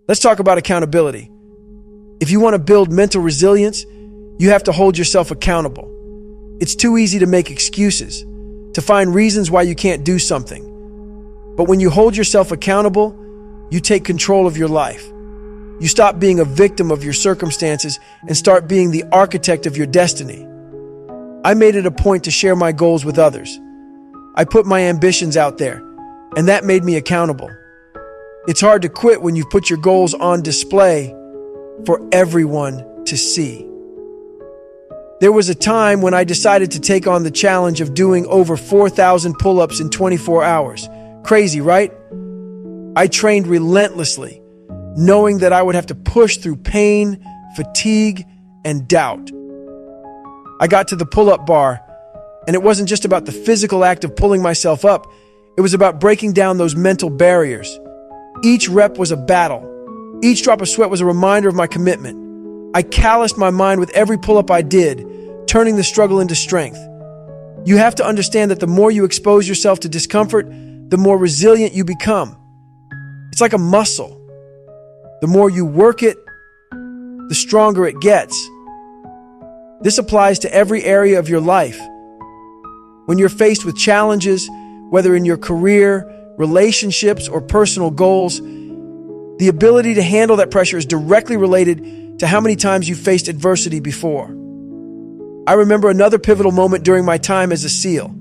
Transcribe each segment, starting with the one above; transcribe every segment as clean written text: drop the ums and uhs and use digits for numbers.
Let's talk about accountability. If you want to build mental resilience, you have to hold yourself accountable. It's too easy to make excuses, to find reasons why you can't do something. But when you hold yourself accountable, you take control of your life. You stop being a victim of your circumstances and start being the architect of your destiny. I made it a point to share my goals with others. I put my ambitions out there, and that made me accountable. It's hard to quit when you've put your goals on display for everyone to see. There was a time when I decided to take on the challenge of doing over 4,000 pull-ups in 24 hours. Crazy, right? I trained relentlessly, knowing that I would have to push through pain, fatigue, and doubt. I got to the pull-up bar, and it wasn't just about the physical act of pulling myself up. It was about breaking down those mental barriers. Each rep was a battle. Each drop of sweat was a reminder of my commitment. I calloused my mind with every pull-up I did, turning the struggle into strength. You have to understand that the more you expose yourself to discomfort, the more resilient you become. It's like a muscle. The more you work it, the stronger it gets. This applies to every area of your life. When you're faced with challenges, whether in your career, relationships, or personal goals, the ability to handle that pressure is directly related to how many times you faced adversity before. I remember another pivotal moment during my time as a SEAL.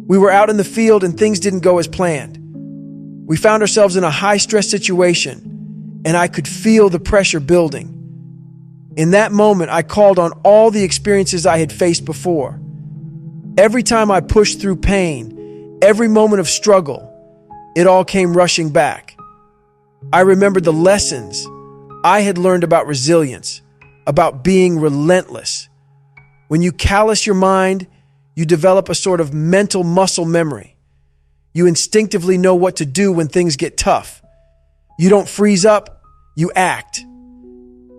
We were out in the field and things didn't go as planned. We found ourselves in a high-stress situation, and I could feel the pressure building. In that moment, I called on all the experiences I had faced before. Every time I pushed through pain, every moment of struggle, it all came rushing back. I remembered the lessons I had learned about resilience, about being relentless. When you callous your mind, you develop a sort of mental muscle memory. You instinctively know what to do when things get tough. You don't freeze up, you act.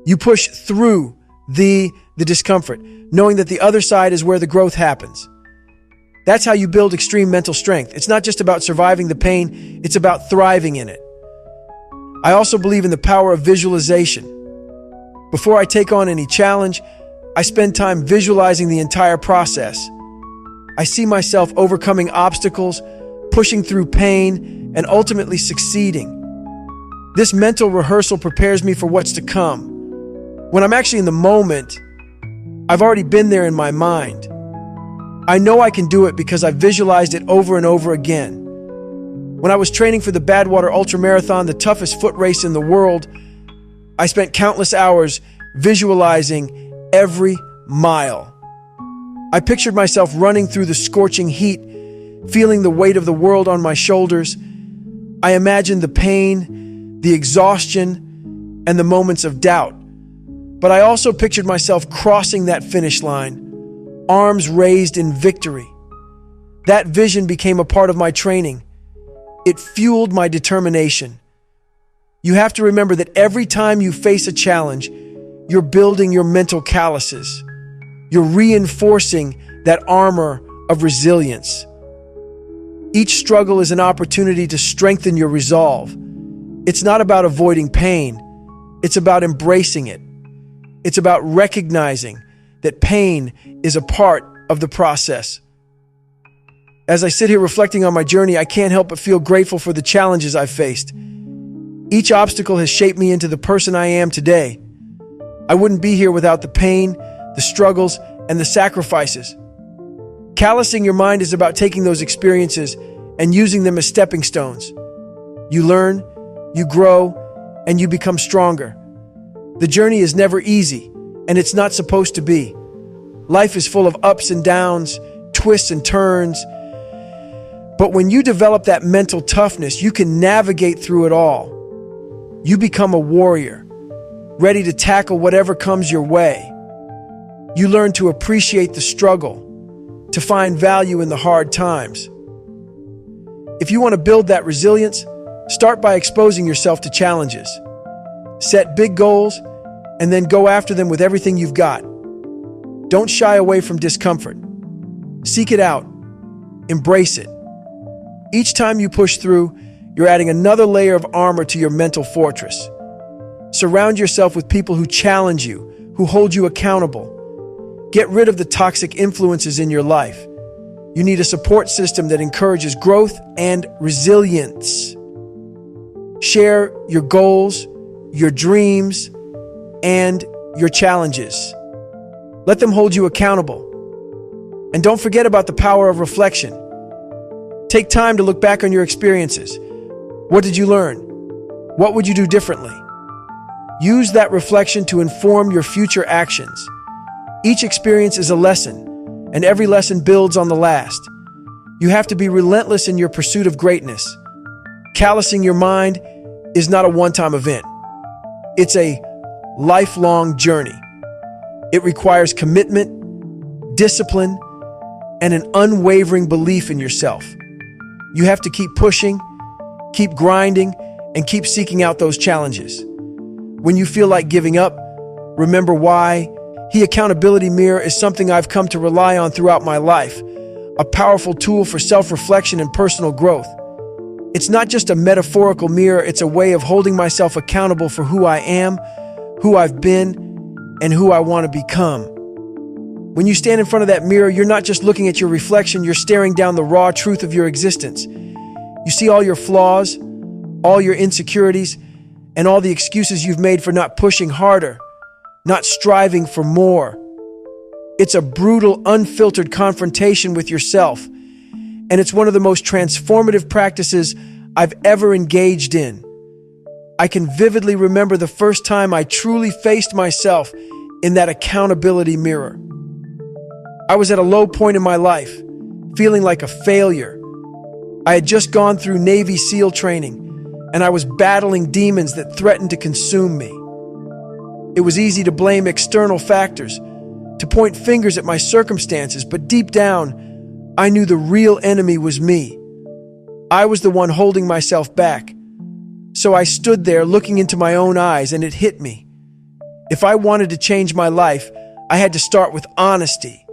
You push through the discomfort, knowing that the other side is where the growth happens. That's how you build extreme mental strength. It's not just about surviving the pain, it's about thriving in it. I also believe in the power of visualization. Before I take on any challenge, I spend time visualizing the entire process. I see myself overcoming obstacles, pushing through pain, and ultimately succeeding. This mental rehearsal prepares me for what's to come. When I'm actually in the moment, I've already been there in my mind. I know I can do it because I've visualized it over and over again. When I was training for the Badwater Ultramarathon, the toughest foot race in the world, I spent countless hours visualizing every mile. I pictured myself running through the scorching heat, feeling the weight of the world on my shoulders. I imagined the pain, the exhaustion, and the moments of doubt. But I also pictured myself crossing that finish line, arms raised in victory. That vision became a part of my training. It fueled my determination. You have to remember that every time you face a challenge, you're building your mental calluses. You're reinforcing that armor of resilience. Each struggle is an opportunity to strengthen your resolve. It's not about avoiding pain. It's about embracing it. It's about recognizing that pain is a part of the process. As I sit here reflecting on my journey, I can't help but feel grateful for the challenges I've faced. Each obstacle has shaped me into the person I am today. I wouldn't be here without the pain, the struggles, and the sacrifices. Callousing your mind is about taking those experiences and using them as stepping stones. You learn, you grow, and you become stronger. The journey is never easy, and it's not supposed to be. Life is full of ups and downs, twists and turns. But when you develop that mental toughness, you can navigate through it all. You become a warrior, ready to tackle whatever comes your way. You learn to appreciate the struggle, to find value in the hard times. If you want to build that resilience, start by exposing yourself to challenges. Set big goals and then go after them with everything you've got. Don't shy away from discomfort. Seek it out. Embrace it. Each time you push through, you're adding another layer of armor to your mental fortress. Surround yourself with people who challenge you, who hold you accountable. Get rid of the toxic influences in your life. You need a support system that encourages growth and resilience. Share your goals, your dreams, and your challenges. Let them hold you accountable. And don't forget about the power of reflection. Take time to look back on your experiences. What did you learn? What would you do differently? Use that reflection to inform your future actions. Each experience is a lesson, and every lesson builds on the last. You have to be relentless in your pursuit of greatness. Callousing your mind is not a one-time event. It's a lifelong journey. It requires commitment, discipline, and an unwavering belief in yourself. You have to keep pushing, keep grinding, and keep seeking out those challenges. When you feel like giving up, remember why. The accountability mirror is something I've come to rely on throughout my life, a powerful tool for self-reflection and personal growth. It's not just a metaphorical mirror, it's a way of holding myself accountable for who I am, who I've been, and who I want to become. When you stand in front of that mirror, you're not just looking at your reflection, you're staring down the raw truth of your existence. You see all your flaws, all your insecurities, and all the excuses you've made for not pushing harder, not striving for more. It's a brutal, unfiltered confrontation with yourself, and it's one of the most transformative practices I've ever engaged in. I can vividly remember the first time I truly faced myself in that accountability mirror. I was at a low point in my life, feeling like a failure. I had just gone through Navy SEAL training, and I was battling demons that threatened to consume me. It was easy to blame external factors, to point fingers at my circumstances, but deep down, I knew the real enemy was me. I was the one holding myself back. So I stood there looking into my own eyes, and it hit me. If I wanted to change my life, I had to start with honesty.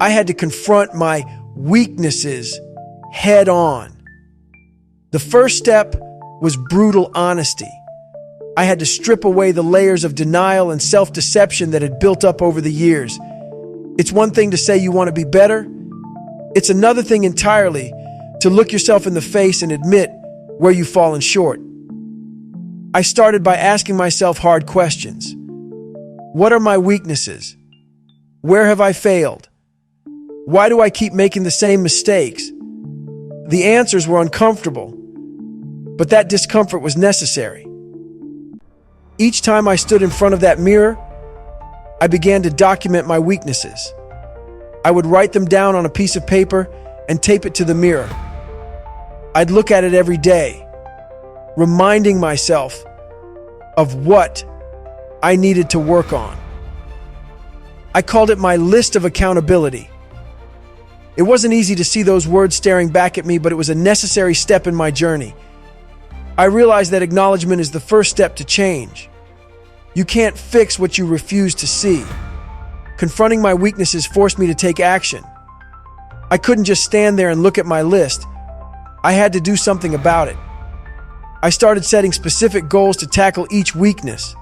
I had to confront my weaknesses head on. The first step was brutal honesty. I had to strip away the layers of denial and self-deception that had built up over the years. It's one thing to say you want to be better. It's another thing entirely to look yourself in the face and admit where you've fallen short. I started by asking myself hard questions. What are my weaknesses? Where have I failed? Why do I keep making the same mistakes? The answers were uncomfortable, but that discomfort was necessary. Each time I stood in front of that mirror, I began to document my weaknesses. I would write them down on a piece of paper and tape it to the mirror. I'd look at it every day, reminding myself of what I needed to work on. I called it my list of accountability. It wasn't easy to see those words staring back at me, but it was a necessary step in my journey. I realized that acknowledgement is the first step to change. You can't fix what you refuse to see. Confronting my weaknesses forced me to take action. I couldn't just stand there and look at my list. I had to do something about it. I started setting specific goals to tackle each weakness.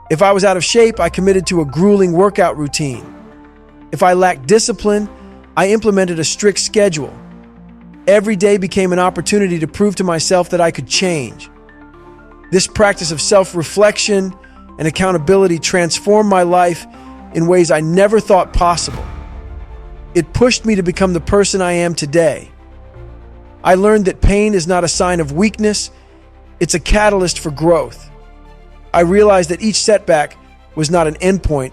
If I was out of shape, I committed to a grueling workout routine. If I lacked discipline, I implemented a strict schedule. Every day became an opportunity to prove to myself that I could change. This practice of self-reflection and accountability transformed my life in ways I never thought possible. It pushed me to become the person I am today. I learned that pain is not a sign of weakness, it's a catalyst for growth. I realized that each setback was not an endpoint,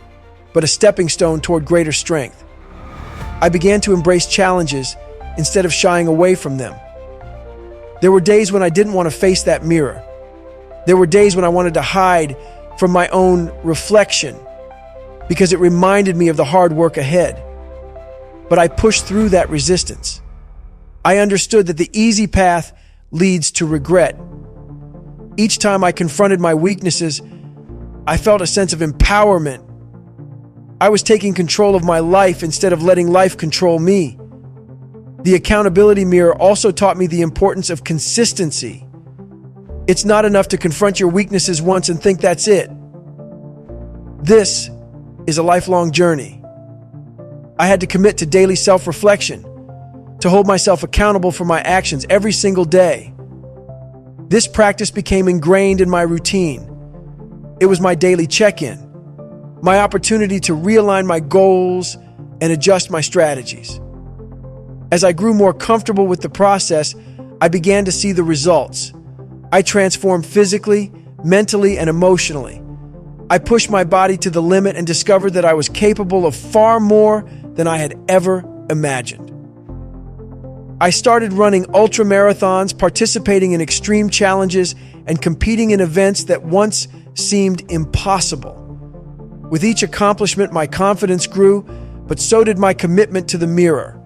but a stepping stone toward greater strength. I began to embrace challenges instead of shying away from them. There were days when I didn't want to face that mirror. There were days when I wanted to hide from my own reflection because it reminded me of the hard work ahead. But I pushed through that resistance. I understood that the easy path leads to regret. Each time I confronted my weaknesses, I felt a sense of empowerment. I was taking control of my life instead of letting life control me. The accountability mirror also taught me the importance of consistency. It's not enough to confront your weaknesses once and think that's it. This is a lifelong journey. I had to commit to daily self-reflection, to hold myself accountable for my actions every single day. This practice became ingrained in my routine. It was my daily check-in, my opportunity to realign my goals and adjust my strategies. As I grew more comfortable with the process, I began to see the results. I transformed physically, mentally, and emotionally. I pushed my body to the limit and discovered that I was capable of far more than I had ever imagined. I started running ultra marathons, participating in extreme challenges, and competing in events that once seemed impossible. With each accomplishment, my confidence grew, but so did my commitment to the mirror.